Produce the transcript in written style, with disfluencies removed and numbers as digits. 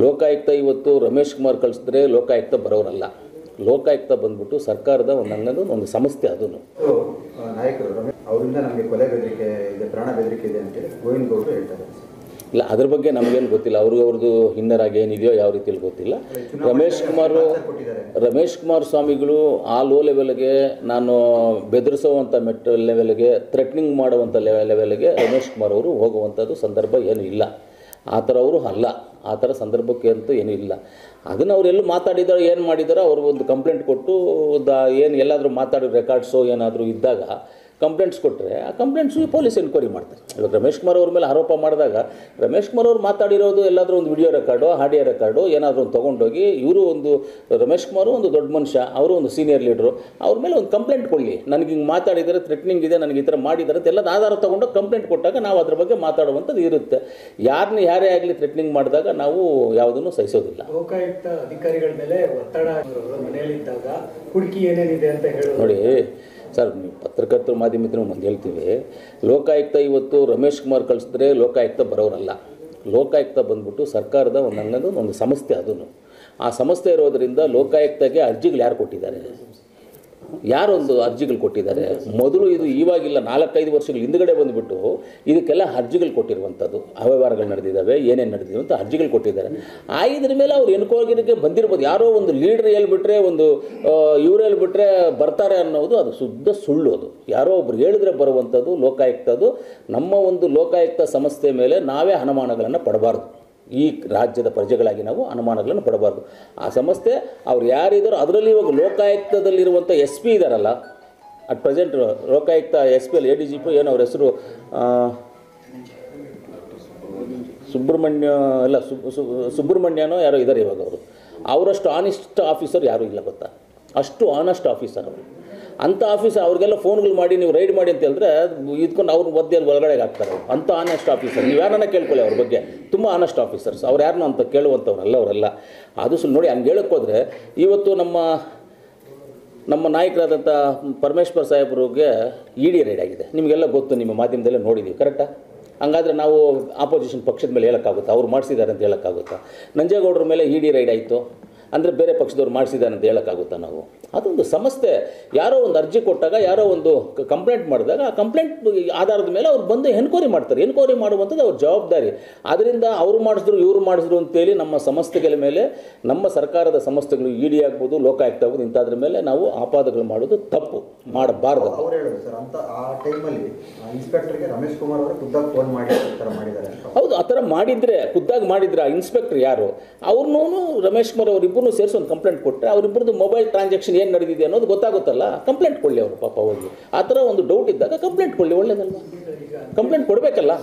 ಲೋಕಾಯುಕ್ತ ಇವತ್ತು ರಮೇಶ್ ಕುಮಾರ್ ಕಳಿಸಿದ್ರೆ ಲೋಕಾಯುಕ್ತ ಬರೋರಲ್ಲ. ಲೋಕಾಯುಕ್ತ ಬಂದ್ಬಿಟ್ಟು ಸರ್ಕಾರದ ಒಂದು ಸಂಸ್ಥೆ. ಅದನ್ನು ನಾಯಕರು ಅವರಿಂದ ನಮಗೆ ಕೊಲೆ ಬೆದರಿಕೆ ಇದೆ, ಪ್ರಾಣ ಬೆದರಿಕೆ ಇದೆ ಅಂತೇಳಿ ಗೋವಿಂದ ಗೌಡರು ಹೇಳ್ತಾರೆ. ಇಲ್ಲ, ಅದ್ರ ಬಗ್ಗೆ ನಮಗೇನು ಗೊತ್ತಿಲ್ಲ. ಅವ್ರದ್ದು ಹಿನ್ನರಾಗಿ ಏನಿದೆಯೋ ಯಾವ ರೀತಿಯಲ್ಲಿ ಗೊತ್ತಿಲ್ಲ. ರಮೇಶ್ ಕುಮಾರ್ ಸ್ವಾಮಿಗಳು ಆ ಲೋ ಲೆವೆಲ್ಗೆ, ನಾನು ಬೆದರಿಸುವಂಥ ಲೆವೆಲ್ಗೆ, ಥ್ರೆಟ್ನಿಂಗ್ ಮಾಡುವಂಥ ಲೆವೆಲ್ಗೆ ರಮೇಶ್ ಕುಮಾರ್ ಅವರು ಹೋಗುವಂಥದ್ದು ಸಂದರ್ಭ ಏನೂ ಇಲ್ಲ. ಆ ಥರ ಅವರು ಅಲ್ಲ. ಆ ಥರ ಸಂದರ್ಭಕ್ಕೆ ಅಂತೂ ಏನೂ ಇಲ್ಲ. ಅದನ್ನು ಅವರೆಲ್ಲೂ ಮಾತಾಡಿದಾರೋ ಏನು ಮಾಡಿದಾರೋ ಅವ್ರಿಗೆ ಒಂದು ಕಂಪ್ಲೇಂಟ್ ಕೊಟ್ಟು ಏನು ಎಲ್ಲಾದರೂ ಮಾತಾಡೋ ರೆಕಾರ್ಡ್ಸು ಏನಾದರೂ ಇದ್ದಾಗ ಕಂಪ್ಲೇಂಟ್ಸ್ ಕೊಟ್ಟರೆ ಆ ಕಂಪ್ಲೇಂಟ್ಸು ಪೊಲೀಸ್ ಎನ್ಕ್ವೈರಿ ಮಾಡ್ತಾರೆ. ಇವಾಗ ರಮೇಶ್ ಕುಮಾರ್ ಅವ್ರ ಮೇಲೆ ಆರೋಪ ಮಾಡಿದಾಗ ರಮೇಶ್ ಕುಮಾರ್ ಅವ್ರು ಮಾತಾಡಿರೋದು ಎಲ್ಲಾದರೂ ಒಂದು ವಿಡಿಯೋ ರೆಕಾರ್ಡು, ಆಡಿಯೋ ರೆಕಾರ್ಡು ಏನಾದರೂ ಒಂದು ತೊಗೊಂಡೋಗಿ ರಮೇಶ್ ಕುಮಾರು ಒಂದು ದೊಡ್ಡ ಮನುಷ್ಯ, ಅವರು ಒಂದು ಸೀನಿಯರ್ ಲೀಡ್ರು, ಅವ್ರ ಮೇಲೆ ಒಂದು ಕಂಪ್ಲೇಂಟ್ ಕೊಡಲಿ. ನನಗೆ ಹಿಂಗೆ ಮಾತಾಡಿದರೆ, ಥ್ರೆಟ್ನಿಂಗ್ ಇದೆ, ನನಗೆ ಈ ಥರ ಮಾಡಿದ್ದಾರೆ ಅಂತ ಎಲ್ಲದ ಆಧಾರ ತೊಗೊಂಡು ಕಂಪ್ಲೇಂಟ್ ಕೊಟ್ಟಾಗ ನಾವು ಅದ್ರ ಬಗ್ಗೆ ಮಾತಾಡುವಂಥದ್ದು ಇರುತ್ತೆ. ಯಾರೇ ಆಗಲಿ ಥ್ರೆಟ್ನಿಂಗ್ ಮಾಡಿದಾಗ ನಾವು ಯಾವುದನ್ನು ಸಹಿಸೋದಿಲ್ಲ. ಲೋಕಾಯುಕ್ತ ಅಧಿಕಾರಿಗಳ ಮೇಲೆ ಒತ್ತಡ ಮನೆಯಲ್ಲಿದ್ದಾಗ ಹುಡುಕಿ ಏನೇನಿದೆ ಅಂತ ಹೇಳಿ ನೋಡಿ ಸರ್, ನೀವು ಪತ್ರಕರ್ತರು ಮಾಧ್ಯಮದಲ್ಲಿ ಒಂದು ಹೇಳ್ತೀವಿ, ಲೋಕಾಯುಕ್ತ ಇವತ್ತು ರಮೇಶ್ ಕುಮಾರ್ ಕಳಿಸಿದ್ರೆ ಲೋಕಾಯುಕ್ತ ಬರೋರಲ್ಲ. ಲೋಕಾಯುಕ್ತ ಬಂದ್ಬಿಟ್ಟು ಸರ್ಕಾರದ ಒಂದು ಸಂಸ್ಥೆ. ಅದನ್ನು ಆ ಸಂಸ್ಥೆ ಇರೋದರಿಂದ ಲೋಕಾಯುಕ್ತಗೆ ಅರ್ಜಿಗಳು ಯಾರು ಕೊಟ್ಟಿದ್ದಾರೆ, ಯಾರೊಂದು ಅರ್ಜಿಗಳು ಕೊಟ್ಟಿದ್ದಾರೆ. ಮೊದಲು ಇದು ಇವಾಗಿಲ್ಲ, 4-5 ವರ್ಷಗಳ ಹಿಂದುಗಡೆ ಬಂದುಬಿಟ್ಟು ಇದಕ್ಕೆಲ್ಲ ಅರ್ಜಿಗಳು ಕೊಟ್ಟಿರುವಂಥದ್ದು. ಅವ್ಯವಹಾರಗಳು ನಡೆದಿದ್ದಾವೆ, ಏನೇನು ನಡೆದಿವೆ ಅಂತ ಅರ್ಜಿಗಳು ಕೊಟ್ಟಿದ್ದಾರೆ. ಇದ್ರ ಮೇಲೆ ಅವ್ರು ಎನ್ಕ್ವೈರಿಗೆ ಬಂದಿರ್ಬೋದು. ಯಾರೋ ಒಂದು ಲೀಡ್ರ್ ಹೇಳ್ಬಿಟ್ರೆ, ಇವ್ರು ಹೇಳ್ಬಿಟ್ರೆ ಬರ್ತಾರೆ ಅನ್ನೋದು ಅದು ಶುದ್ಧ ಸುಳ್ಳು. ಅದು ಯಾರೋ ಒಬ್ರು ಹೇಳಿದ್ರೆ ಬರುವಂಥದ್ದು ಲೋಕಾಯುಕ್ತದ್ದು. ನಮ್ಮ ಒಂದು ಲೋಕಾಯುಕ್ತ ಸಂಸ್ಥೆ ಮೇಲೆ ನಾವೇ ಅನುಮಾನಗಳನ್ನು ಪಡಬಾರ್ದು. ಈ ರಾಜ್ಯದ ಪ್ರಜೆಗಳಾಗಿ ನಾವು ಅನುಮಾನಗಳನ್ನು ಪಡಬಾರ್ದು. ಆ ಸಂಸ್ಥೆ ಅವ್ರು ಯಾರಿದ್ದಾರೋ ಅದರಲ್ಲಿ ಇವಾಗ ಲೋಕಾಯುಕ್ತದಲ್ಲಿರುವಂಥ SP ಇದ್ದಾರಲ್ಲ, ಅಟ್ ಪ್ರೆಸೆಂಟ್ ಲೋಕಾಯುಕ್ತ SP ಅಲ್ಲಿ ADGP ಏನೋ ಅವ್ರ ಹೆಸರು ಸುಬ್ರಹ್ಮಣ್ಯನೋ ಯಾರೋ ಇದ್ದಾರೆ ಇವಾಗ. ಅವರಷ್ಟು ಆನೆಸ್ಟ್ ಆಫೀಸರ್ ಯಾರೂ ಇಲ್ಲ ಗೊತ್ತಾ, ಅಷ್ಟು ಆನೆಸ್ಟ್ ಆಫೀಸರ್ ಅವರು. ಅಂಥ ಆಫೀಸರ್ ಅವ್ರಿಗೆಲ್ಲ ಫೋನ್ಗಳು ಮಾಡಿ ನೀವು ರೈಡ್ ಮಾಡಿ ಅಂತ ಹೇಳಿದ್ರೆ ಇದ್ಕೊಂಡು ಅವ್ರ ಮಧ್ಯೆ ಒಳಗಡೆ ಹಾಕ್ತಾರೆ. ಅಂಥ ಆನೆಸ್ಟ್ ಆಫೀಸರ್ ನೀವು ಯಾರನ್ನ ಕೇಳ್ಕೊಳ್ಳಿ, ಅವ್ರ ಬಗ್ಗೆ ತುಂಬ ಆನೆಸ್ಟ್ ಆಫೀಸರ್ಸ್ ಅವ್ರು. ಯಾರನ್ನ ಅಂತ ಕೇಳುವಂಥವ್ರಲ್ಲ ಅವರೆಲ್ಲ. ಅದು ನೋಡಿ ಹಂಗೆ ಹೇಳೋಕ್ಕೋದ್ರೆ ಇವತ್ತು ನಮ್ಮ ನಾಯಕರಾದಂಥ ಪರಮೇಶ್ವರ್ ಸಾಹೇಬ್ರಿಗೆ ED ರೈಡ್ ಆಗಿದೆ. ನಿಮಗೆಲ್ಲ ಗೊತ್ತು, ನಿಮ್ಮ ಮಾಧ್ಯಮದಲ್ಲೇ ನೋಡಿದ್ದೀವಿ, ಕರೆಕ್ಟಾ? ಹಂಗಾದರೆ ನಾವು ಆಪೋಸಿಷನ್ ಪಕ್ಷದ ಮೇಲೆ ಹೇಳೋಕ್ಕಾಗುತ್ತಾ? ಅವ್ರು ಮಾಡಿಸಿದ್ದಾರೆ ಅಂತ ಹೇಳೋಕ್ಕಾಗುತ್ತಾ? ನಂಜೇಗೌಡರ ಮೇಲೆ ED ರೈಡ್ ಆಯಿತು ಅಂದರೆ ಬೇರೆ ಪಕ್ಷದವ್ರು ಮಾಡಿಸಿದ್ದಾರೆ ಅಂತ ಹೇಳೋಕ್ಕಾಗುತ್ತಾ ನಾವು? ಅದೊಂದು ಸಂಸ್ಥೆ. ಯಾರೋ ಒಂದು ಅರ್ಜಿ ಕೊಟ್ಟಾಗ, ಯಾರೋ ಒಂದು ಕಂಪ್ಲೇಂಟ್ ಮಾಡಿದಾಗ ಆ ಕಂಪ್ಲೇಂಟ್ ಆಧಾರದ ಮೇಲೆ ಅವ್ರು ಬಂದು ಎನ್ಕ್ವೈರಿ ಮಾಡ್ತಾರೆ. ಎನ್ಕ್ವೈರಿ ಮಾಡುವಂಥದ್ದು ಅವ್ರ ಜವಾಬ್ದಾರಿ. ಅದರಿಂದ ಅವರು ಮಾಡಿಸಿದ್ರು ಇವರು ಮಾಡಿಸಿದ್ರು ಅಂತೇಳಿ ನಮ್ಮ ಸಂಸ್ಥೆಗಳ ಮೇಲೆ, ನಮ್ಮ ಸರ್ಕಾರದ ಸಂಸ್ಥೆಗಳು ED ಆಗ್ಬೋದು, ಲೋಕಾಯುಕ್ತ ಆಗ್ಬೋದು, ಇಂಥದ್ರ ಮೇಲೆ ನಾವು ಆಪಾದಗಳು ಮಾಡೋದು ತಪ್ಪು, ಮಾಡಬಾರ್ದು. ಅವ್ರು ಹೇಳೋದು ಸರ್, ಅಂತ ಆ ಟೈಮಲ್ಲಿ ಇನ್ಸ್ಪೆಕ್ಟರ್ಗೆ ರಮೇಶ್ ಕುಮಾರ್ ಅವರು ಖುದ್ದಾಗಿ ಫೋನ್ ಮಾಡಿ ಈ ಥರ ಮಾಡಿದ್ದಾರೆ. ಹೌದು, ಆ ಥರ ಮಾಡಿದರೆ, ಖುದ್ದಾಗಿ ಮಾಡಿದ್ರೆ ಆ ಇನ್ಸ್ಪೆಕ್ಟರ್ ಯಾರು ಅವ್ರನ್ನೂ ರಮೇಶ್ ಕುಮಾರ್ ಅವರಿಬ್ಬರು ಸೇರಿಸಿ ಒಂದು ಕಂಪ್ಲೇಂಟ್ ಕೊಟ್ಟರೆ ಅವರಿಬ್ಬರದು ಮೊಬೈಲ್ ಟ್ರಾನ್ಸಾಕ್ಷನ್ ಏನು ನಡೆದಿದೆ ಅನ್ನೋದು ಗೊತ್ತಾಗುತ್ತಲ್ಲ. ಕಂಪ್ಲೇಂಟ್ ಕೊಡಲಿ ಅವರು, ಪಾಪ ಹೋಗಿ. ಆ ಥರ ಒಂದು ಡೌಟ್ ಇದ್ದಾಗ ಕಂಪ್ಲೇಂಟ್ ಕೊಡಲಿ, ಒಳ್ಳೇದಲ್ವ? ಕಂಪ್ಲೇಂಟ್ ಕೊಡಬೇಕಲ್ಲ.